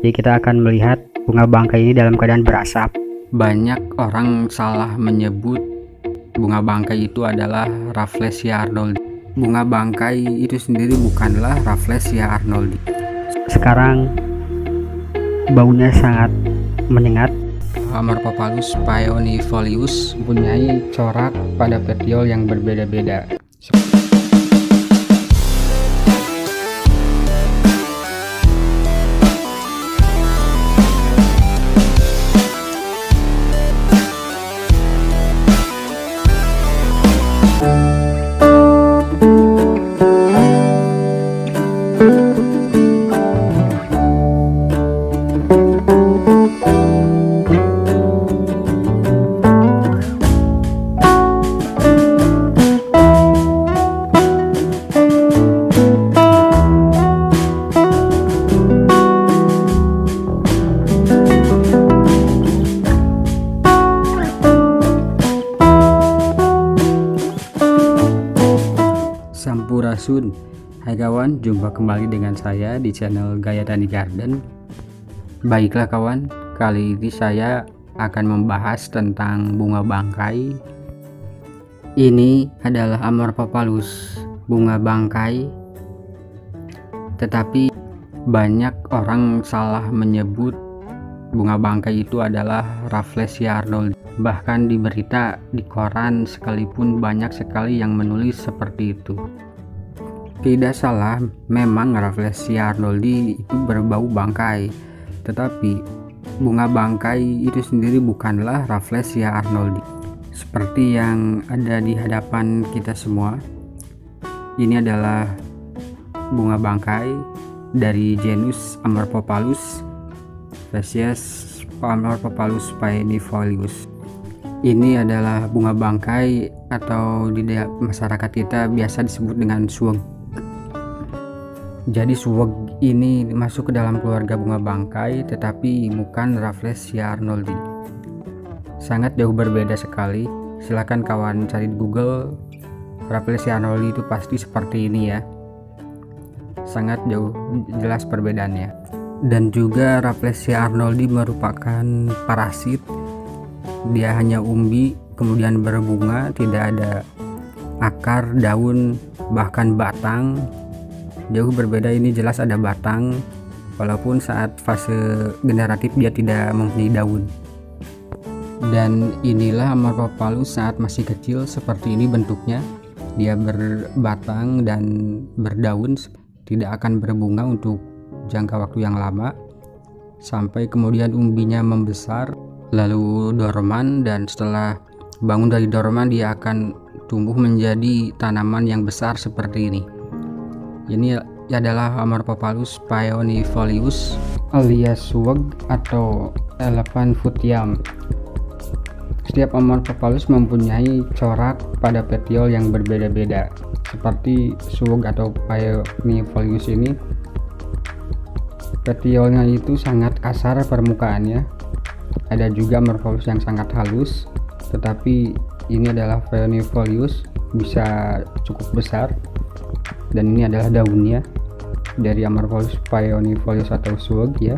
Jadi kita akan melihat bunga bangkai ini dalam keadaan berasap. Banyak orang salah menyebut bunga bangkai itu adalah Rafflesia arnoldi. Bunga bangkai itu sendiri bukanlah Rafflesia arnoldi. Sekarang baunya sangat menyengat. Amorphophallus paeonifolius mempunyai corak pada petiol yang berbeda-beda. Sampurasun. Hai kawan, jumpa kembali dengan saya di channel Gaya Tani Garden. Baiklah kawan, kali ini saya akan membahas tentang bunga bangkai. Ini adalah Amorphophallus, bunga bangkai. Tetapi banyak orang salah menyebut bunga bangkai itu adalah Rafflesia arnoldi. Bahkan di berita, di koran sekalipun banyak sekali yang menulis seperti itu. Tidak salah, memang Rafflesia arnoldi itu berbau bangkai, tetapi bunga bangkai itu sendiri bukanlah Rafflesia arnoldi. Seperti yang ada di hadapan kita semua, ini adalah bunga bangkai dari genus Amorphophallus, spesies Amorphophallus paeonifolius. Ini adalah bunga bangkai atau di masyarakat kita biasa disebut dengan suweg. Jadi suweg ini masuk ke dalam keluarga bunga bangkai, tetapi bukan Rafflesia arnoldi. Sangat jauh berbeda sekali. Silakan kawan cari di Google, Rafflesia arnoldi itu pasti seperti ini ya. Sangat jauh jelas perbedaannya. Dan juga Rafflesia arnoldi merupakan parasit. Dia hanya umbi, kemudian berbunga, tidak ada akar, daun, bahkan batang. Jauh berbeda, ini jelas ada batang, walaupun saat fase generatif dia tidak mempunyai daun. Dan inilah Amorphophallus saat masih kecil, seperti ini bentuknya. Dia berbatang dan berdaun, tidak akan berbunga untuk jangka waktu yang lama, sampai kemudian umbinya membesar, lalu dorman, dan setelah bangun dari dorman dia akan tumbuh menjadi tanaman yang besar seperti ini. Ini adalah Amorphophallus paeonifolius alias suweg atau elephant foot yam. Setiap Amorphophallus mempunyai corak pada petiol yang berbeda-beda. Seperti suweg atau paeonifolius ini, petiolnya itu sangat kasar permukaannya. Ada juga Amorphophallus yang sangat halus, tetapi ini adalah paeonifolius, bisa cukup besar. Dan ini adalah daunnya dari Amorphophallus paeonifolius atau suweg ya.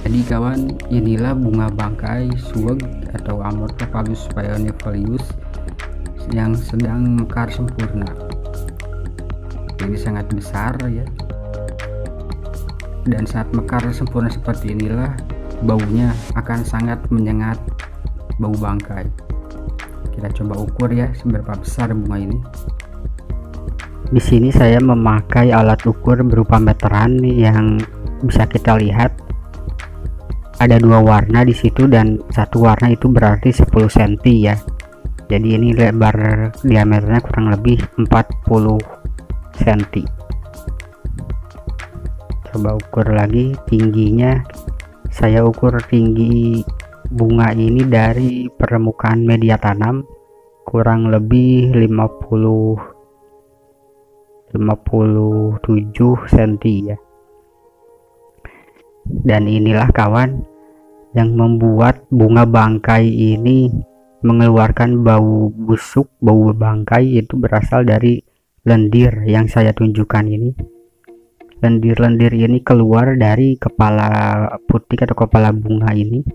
Jadi kawan, inilah bunga bangkai suweg atau Amorphophallus paeonifolius yang sedang mekar sempurna. Ini sangat besar ya. Dan saat mekar sempurna seperti inilah, baunya akan sangat menyengat, bau bangkai. Kita coba ukur ya seberapa besar bunga ini. Di sini saya memakai alat ukur berupa meteran yang bisa kita lihat ada dua warna di situ, dan satu warna itu berarti 10 cm ya. Jadi ini lebar diameternya kurang lebih 40 cm. Coba ukur lagi tingginya. Saya ukur tinggi bunga ini dari permukaan media tanam kurang lebih 57 cm ya. Dan inilah kawan yang membuat bunga bangkai ini mengeluarkan bau busuk, bau bangkai itu berasal dari lendir yang saya tunjukkan ini. lendir-lendir ini keluar dari kepala putik atau kepala bunga ini,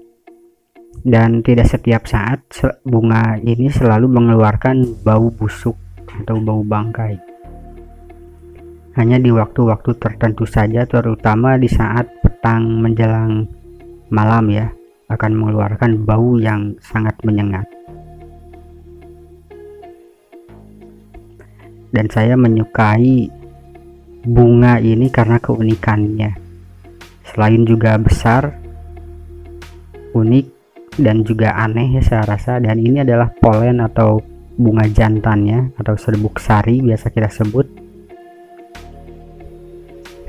dan tidak setiap saat bunga ini selalu mengeluarkan bau busuk atau bau bangkai. Hanya di waktu-waktu tertentu saja, terutama di saat petang menjelang malam ya, akan mengeluarkan bau yang sangat menyengat. Dan saya menyukai bunga ini karena keunikannya. Selain juga besar, unik, dan juga aneh ya saya rasa. Dan ini adalah polen atau bunga jantannya atau serbuk sari biasa kita sebut.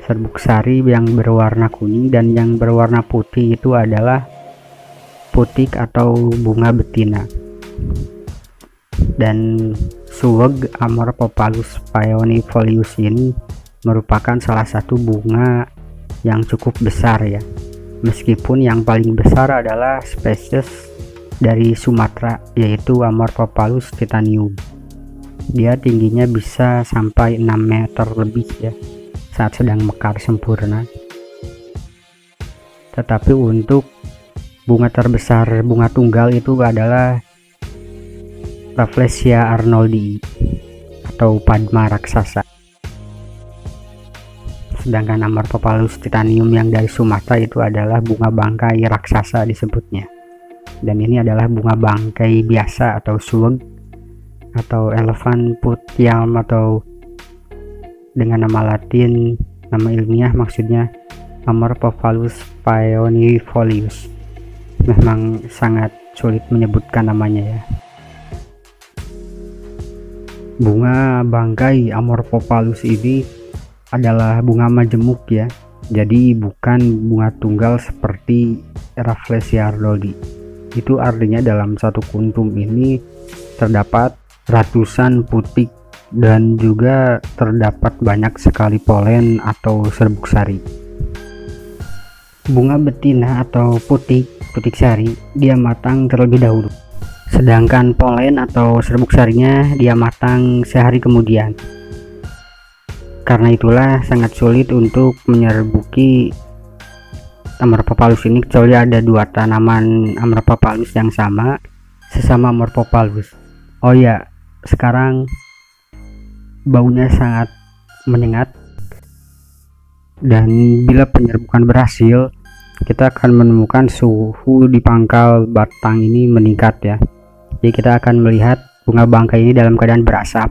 Serbuk sari yang berwarna kuning dan yang berwarna putih itu adalah putik atau bunga betina. Dan Suweg Amorphophallus peonifolius ini merupakan salah satu bunga yang cukup besar ya, meskipun yang paling besar adalah spesies dari Sumatera, yaitu Amorphophallus titanium. Dia tingginya bisa sampai 6 meter lebih ya saat sedang mekar sempurna. Tetapi untuk bunga terbesar bunga tunggal itu adalah Rafflesia arnoldii atau Padma raksasa. Sedangkan Amorphophallus titanium yang dari Sumatera itu adalah bunga bangkai raksasa disebutnya. Dan ini adalah bunga bangkai biasa atau suweg atau elephant puthyalm, atau dengan nama Latin, nama ilmiah maksudnya Amorphophallus peonifolius. Memang sangat sulit menyebutkan namanya ya. Bunga bangkai Amorphophallus ini adalah bunga majemuk ya, jadi bukan bunga tunggal seperti Rafflesia arnoldii. Itu artinya dalam satu kuntum ini terdapat ratusan putik dan juga terdapat banyak sekali polen atau serbuk sari. Bunga betina atau putik sari dia matang terlebih dahulu, sedangkan polen atau serbuk sarinya dia matang sehari kemudian. Karena itulah sangat sulit untuk menyerbuki Amorphophallus ini, kecuali ada dua tanaman Amorphophallus yang sama, sesama Amorphophallus. Oh ya, sekarang baunya sangat menyengat, dan bila penyerbukan berhasil, kita akan menemukan suhu di pangkal batang ini meningkat ya. Jadi kita akan melihat bunga bangkai ini dalam keadaan berasap.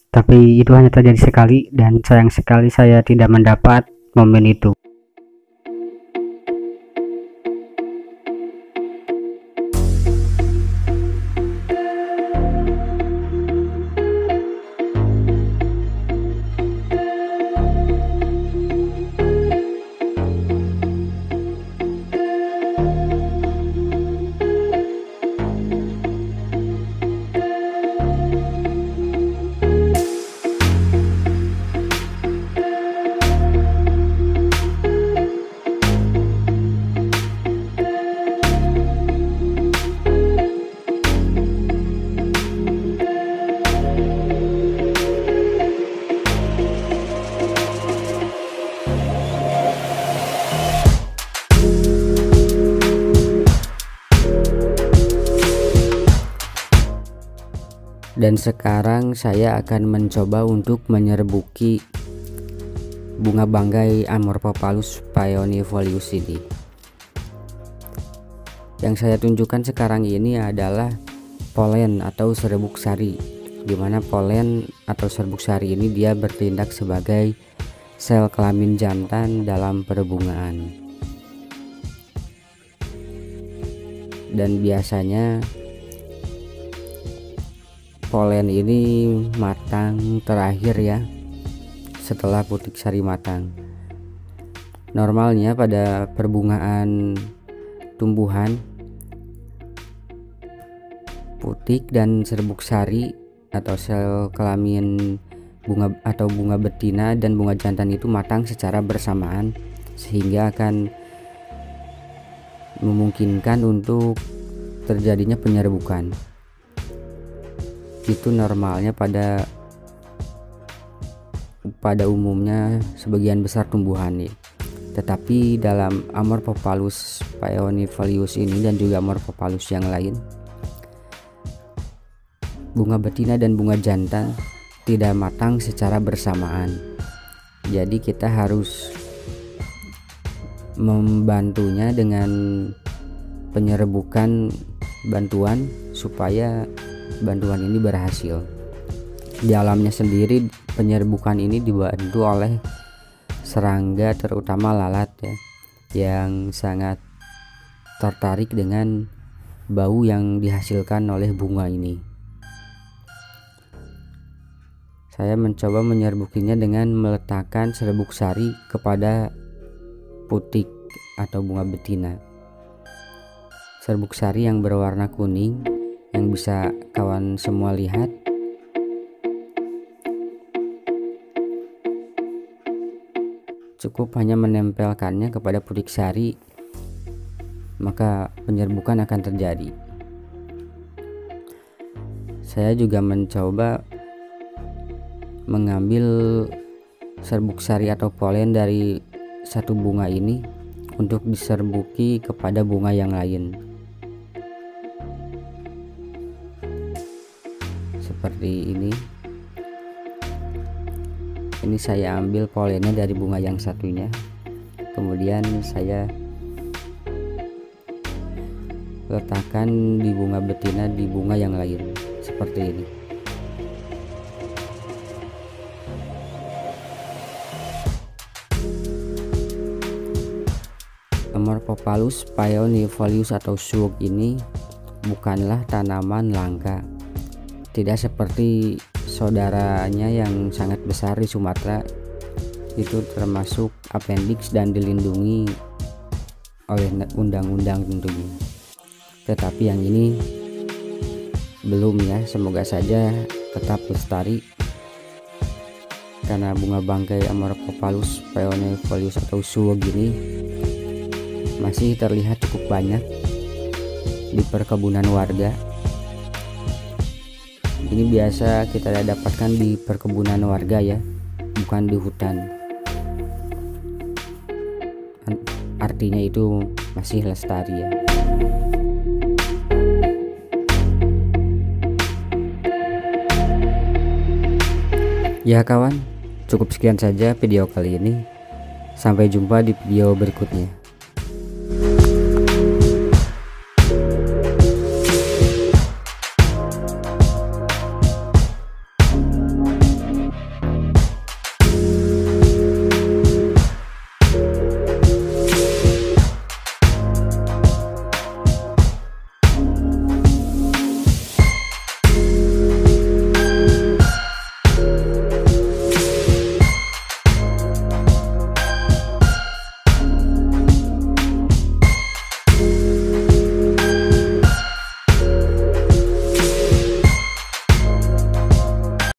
Tapi itu hanya terjadi sekali, dan sayang sekali saya tidak mendapat momen itu. Dan sekarang saya akan mencoba untuk menyerbuki bunga bangkai Amorphophallus peonifolius ini. Yang saya tunjukkan sekarang ini adalah polen atau serbuk sari, di mana polen atau serbuk sari ini dia bertindak sebagai sel kelamin jantan dalam perbungaan. Dan biasanya polen ini matang terakhir ya, setelah putik sari matang. Normalnya pada perbungaan tumbuhan, putik dan serbuk sari atau sel kelamin bunga atau bunga betina dan bunga jantan itu matang secara bersamaan, sehingga akan memungkinkan untuk terjadinya penyerbukan. Itu normalnya pada pada umumnya sebagian besar tumbuhan nih. Tetapi dalam Amorphophallus paeonifolius ini dan juga Amorphophallus yang lain, bunga betina dan bunga jantan tidak matang secara bersamaan. Jadi kita harus membantunya dengan penyerbukan bantuan supaya bantuan ini berhasil. Di alamnya sendiri penyerbukan ini dibantu oleh serangga, terutama lalat ya, yang sangat tertarik dengan bau yang dihasilkan oleh bunga ini. Saya mencoba menyerbukinya dengan meletakkan serbuk sari kepada putik atau bunga betina. Serbuk sari yang berwarna kuning yang bisa kawan semua lihat. Cukup hanya menempelkannya kepada putik sari, maka penyerbukan akan terjadi. Saya juga mencoba mengambil serbuk sari atau polen dari satu bunga ini untuk diserbuki kepada bunga yang lain, seperti ini. Ini saya ambil polennya dari bunga yang satunya, kemudian saya letakkan di bunga betina di bunga yang lain, seperti ini. Amorphophallus paeonifolius atau suwuk ini bukanlah tanaman langka. Tidak seperti saudaranya yang sangat besar di Sumatera, itu termasuk appendix dan dilindungi oleh undang-undang tentunya. Tetapi yang ini belum ya, semoga saja tetap lestari, karena bunga bangkai Amorphophallus paeonifolius atau suwuk ini masih terlihat cukup banyak di perkebunan warga. Ini biasa kita dapatkan di perkebunan warga ya, bukan di hutan. Artinya itu masih lestari ya. Ya kawan, cukup sekian saja video kali ini. Sampai jumpa di video berikutnya.